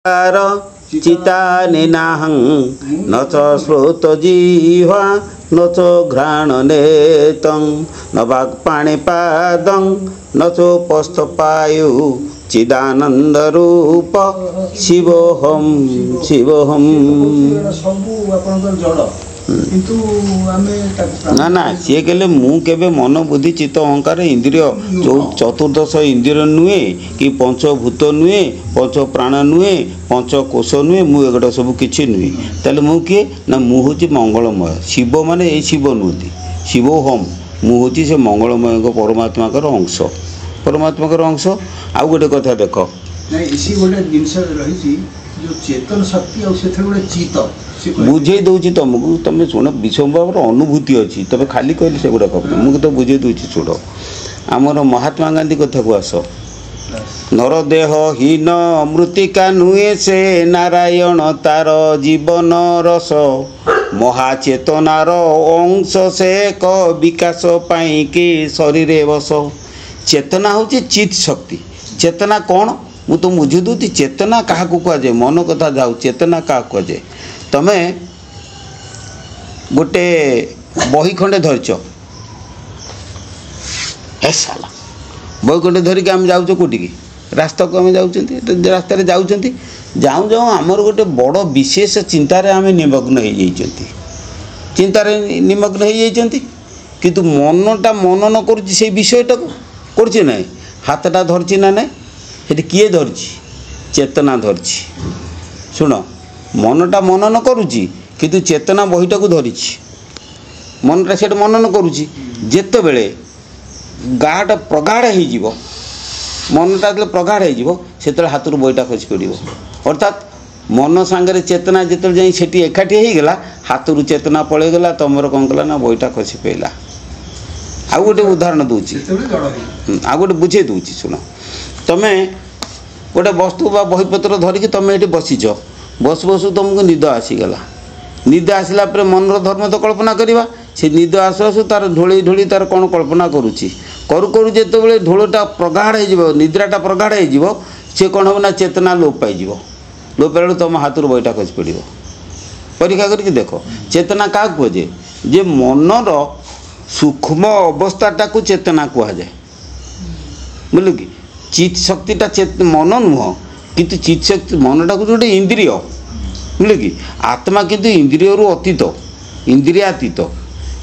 चिता निनाहं न च श्रोत जिह्वा न च घ्राण नेतं न वाक्पाणिपादं न चोपस्थपायु चिदानंद रूप शिवोहम शिवोहम। ना ना सी कहले मु केबे मन बुद्धि चित्त अहंकार इंद्रिय चतुर्दश इंद्रिय नुहे कि पंचभूत नुहे पंच प्राण नुहे पंच कोश नुहे मु एगुटा सब किसी नुहे ताले मु किए ना मु हूँ मंगलमय शिव माने ये शिव नुहति शिव हम मु हूँ से मंगलमय परमात्मा अंश परमात्मा अंश। आउ गोटे कथा देख चेतन शक्ति बुझे दूची तुमको तुम शुण विश्वम्बर अनुभूति अच्छी तुम खाली कहली से गुड़ाक मुझे तो बुझे दूची शुण आमर महात्मा गांधी कथा को आस नरदेह हीन मृतिका नुहे से नारायण तार जीवन रस महाचेतनार अंश से एक विकास पाई कि शरीर बस चेतना हूँ चित शक्ति चेतना कौन मु तो बुझी दूची चेतना क्या कहुए मन कथा जाऊ चेतना क्या कहुए तमे गोटे बही खंडे धरच साला बही खंडे धरिक आम जाऊँ कौटी की रास्ता को आम जाऊँ रास्त जाऊँ जाऊँ आमर गोटे बड़ विशेष चिंतार आम निमग्न हो चिंतार निमग्न हो किंतु मनटा मनन कर विषयटा कर ना हाथटा धरची ना ना ये किए धरची चेतना धरची शुण मनटा मनन करुच्ची किंतु चेतना बहीटा को धरी मनटा से मनन करुच्ची जेते बेले गाढ़ प्रगाढ़ हो मनटा जो प्रगाढ़ हो हाथ बहीटा खसी पड़ो अर्थात मन सांगे चेतना जिते जाए सेठी एकाठी होगला हाथ रू चेतना पलैगला तुम कौन कला ना बहीटा खसी पड़ा। आउ गोटे उदाहरण दूची आउ गोटे बुझे दूची शुण तुम गोटे वस्तु बा बहीपत्र धरिकी तुम ये बसीच बस बसु तुमको निद आसीगला निद आसला मन धर्म तो कल्पना करवा से निद आसु आसु तार ढोली ढोली तार कौन कल्पना करुच्ची करू करू जिते ढोलटा प्रगाढ़ हो निद्राटा प्रगाढ़ हो सी कौन हम ना चेतना लोप पाई लोप पाइल तुम हाथ बहीटा खसी पड़ परीक्षा करके देख चेतना क्या कहुए जे मनर सूक्ष्म अवस्थाटा को चेतना कहुए बुझल कि चित शक्तिटा मन नुह किंतु चित शक्ति मनटा को गोटे इंद्रिय बुझे कि आत्मा किंतु इंद्रिय रु अतीत इंद्रियातीत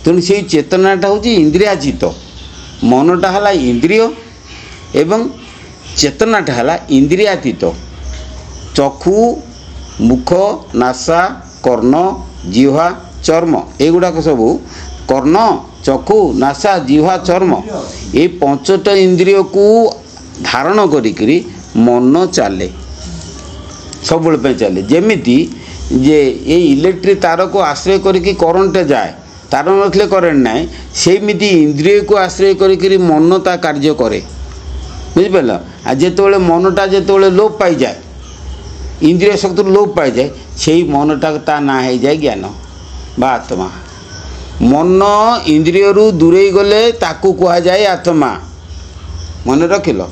तेणु से चेतनाटा हूँ इंद्रियातीत मनटा है इंद्रिय एवं चेतनाटा है इंद्रियातीत चक्षु मुख नासा कर्ण जिह्वा चर्म एगुड़ाक सबू कर्ण चक्षु नासा जिह्वा चर्म ये पंचटा इंद्रिय को धारण करी मन चले सब चले जमीती जे ये इलेक्ट्रिक तार को आश्रय करके करंट जाए तार नथले करेंट ना सेमती इंद्रिय को आश्रय करी मन ता कार्य करे बुझिपाल आ जिते मनटा जिते लोप पाई जाए इंद्रिय शक्ति लोप पाई जाए से मनटा ता ना हो जाए ज्ञान बा आत्मा मन इंद्रिय दूरे गले ताकू कह जाए आत्मा मन रखिल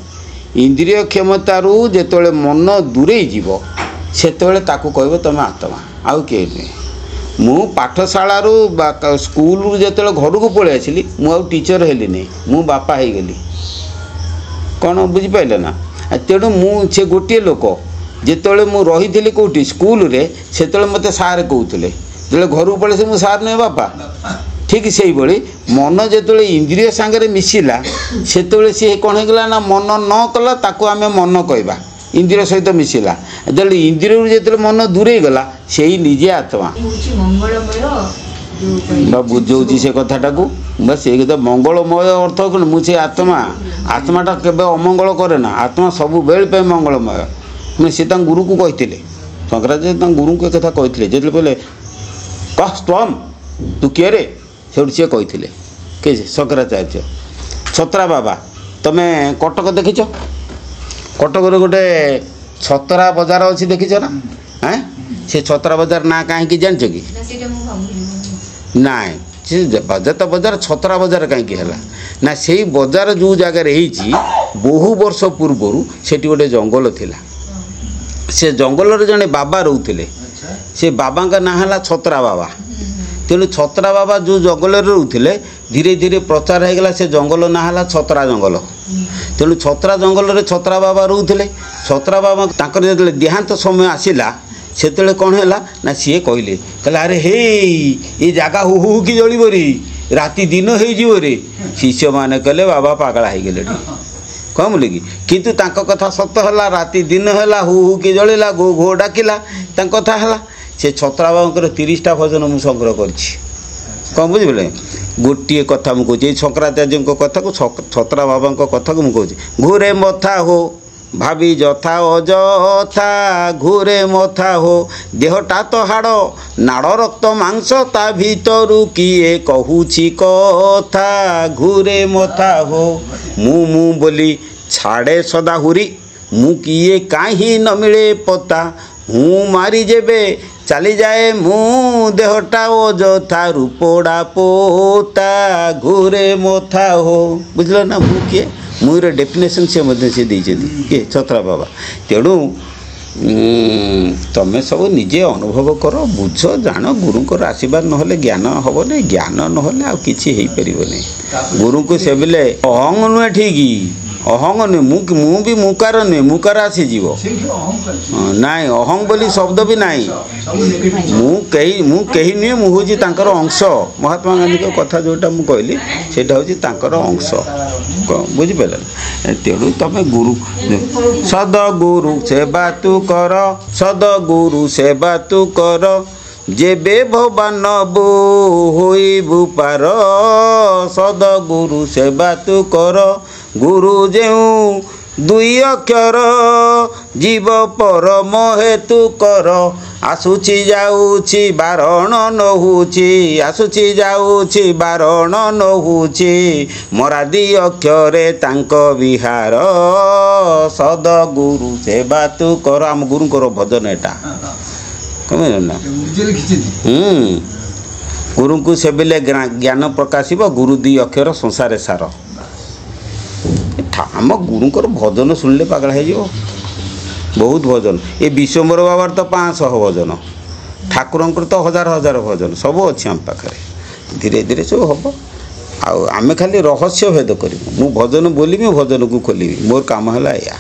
इंद्रिय क्षमतारू जिते मन दूरे जीव सेतबेले ताकू कहबो तुम आत्मा आउ किए नुहे मु पाठशाला स्कूल जिते घर को पलि आसली मु टीचर हेली नहीं मु बापा हो गली कौन बुझिपारे ना तेणु से गोटे लोक जिते मु रही कौटी स्कूल रे से मत सार कहते जो घर को पलि मुझे सार नुहे बापा ठीक से भाई मन जो इंद्रिय सांगे मिसिला से सी कौन होगा ना मन न कला ताको आम मन कहवा इंद्रिय सहित मिसिला जो इंद्रिय जो मन दूरे गला से ही निजे आत्मा बुझे से कथाटा को बस ये तो मंगलमय अर्थ कौन मुझे आत्मा आत्माटा केवे अमंगल करे ना आत्मा सब बेले मंगलमय मैं सी गुरु को कहते शंकराचार्य गुरु को कथा कहते जो बोले कह स्वम तू किए रे से सी कहते कि शंकराचार्य छतरा बाबा तुम्हें कटक देखिच कटक गोटे छतरा बजार अच्छी देखिच ना हाँ से छतरा बजार ना कहीं जान कि ना बजार बजार छतरा बजार कहीं ना से बजार जो जगार बहु वर्ष पूर्वर से गोटे जंगल थिला से जंगल जड़े बाबा रोते से बाबा का ना है छतरा बाबा तेणु छतरा बाबा जो जंगल रोते धीरे धीरे प्रचार होगा से जंगल ना है छतरा जंगल तेणु छतरा जंगल छतरा बाबा रोते छतरा बाबा जो देहांत समय आसला से कौन है ना सी कहले कहले अरे हे ये जगह हु हु कि जलिब रे राति दिन हो रे शिष्य मैंने कहले बाबा पागला हो गले कौन बोले कि कथा सत है राति दिन है हु हु कि जलिला घो घो डाकिला कथा है से छतरा बाबा 30टा भजन मुझे संग्रह कर कौन बुझे गोटे कथा मुझे शंकराचार्य कथा को छतरा बाबा कथा को मुझे घूरे मथा हो भाभी जथा अजथा घूरे मथा हो देहटा तो हाड़ नाड़ रक्त मांस ता भीतर किए कहूची कथा घूरे मथा हो मु बोली छाड़े सदा हुरी मु किए काहीं न मिले पता हूँ मारी जेबे चली जाए मु देहटा अजथा रूपड़ा पोता घूरे मथा हो बुझल ना मु किए मुर डेफिनेशन से किए छतरा बाबा तेणु तमें सब निजे अनुभव कर बुझ जान गुरुंर आशीर्वाद ना ज्ञान हम नहीं ज्ञान ना आ कि गुरु को से बेले अहंग नुहे ठीक अहंग नुहे मु भी मुकार नुहे मुकार आसी जीव नाई अहंग बोली शब्द भी नाई मु कही नुहे मुझे अंश महात्मा गांधी कथा जोटा मुझे कहली से अंश बुझिपार तेणु तुम गुरु सद गुरु सेवा तू कर सद गुरु सेवा तू कर जेबे भवान बो होइबु पार सद गुरु सेवा तू कर गुरु जेऊ दुई अक्षर जीव परम हेतु कर आसुची जाऊची बारण नहुची आसुची जाऊची बारण नहुची मरादी अक्षरे तांक विहार सद गुरु सेवा तू कर आम गुरुंर भजन एटा ना गुरु को से बेले ज्ञान प्रकाशिब गुरु दी अक्षर संसार सार आम गुरुंर भजन शुणिले पागल हो बहुत भजन ये विश्वम्बर बाबार तो 500 भजन ठाकुर तो हजार हजार भजन सब अच्छे आम पाखे धीरे धीरे सब हम आम खाली रहस्य भेद कर भजन बोलमी भजन को खोलि मोर काम है या।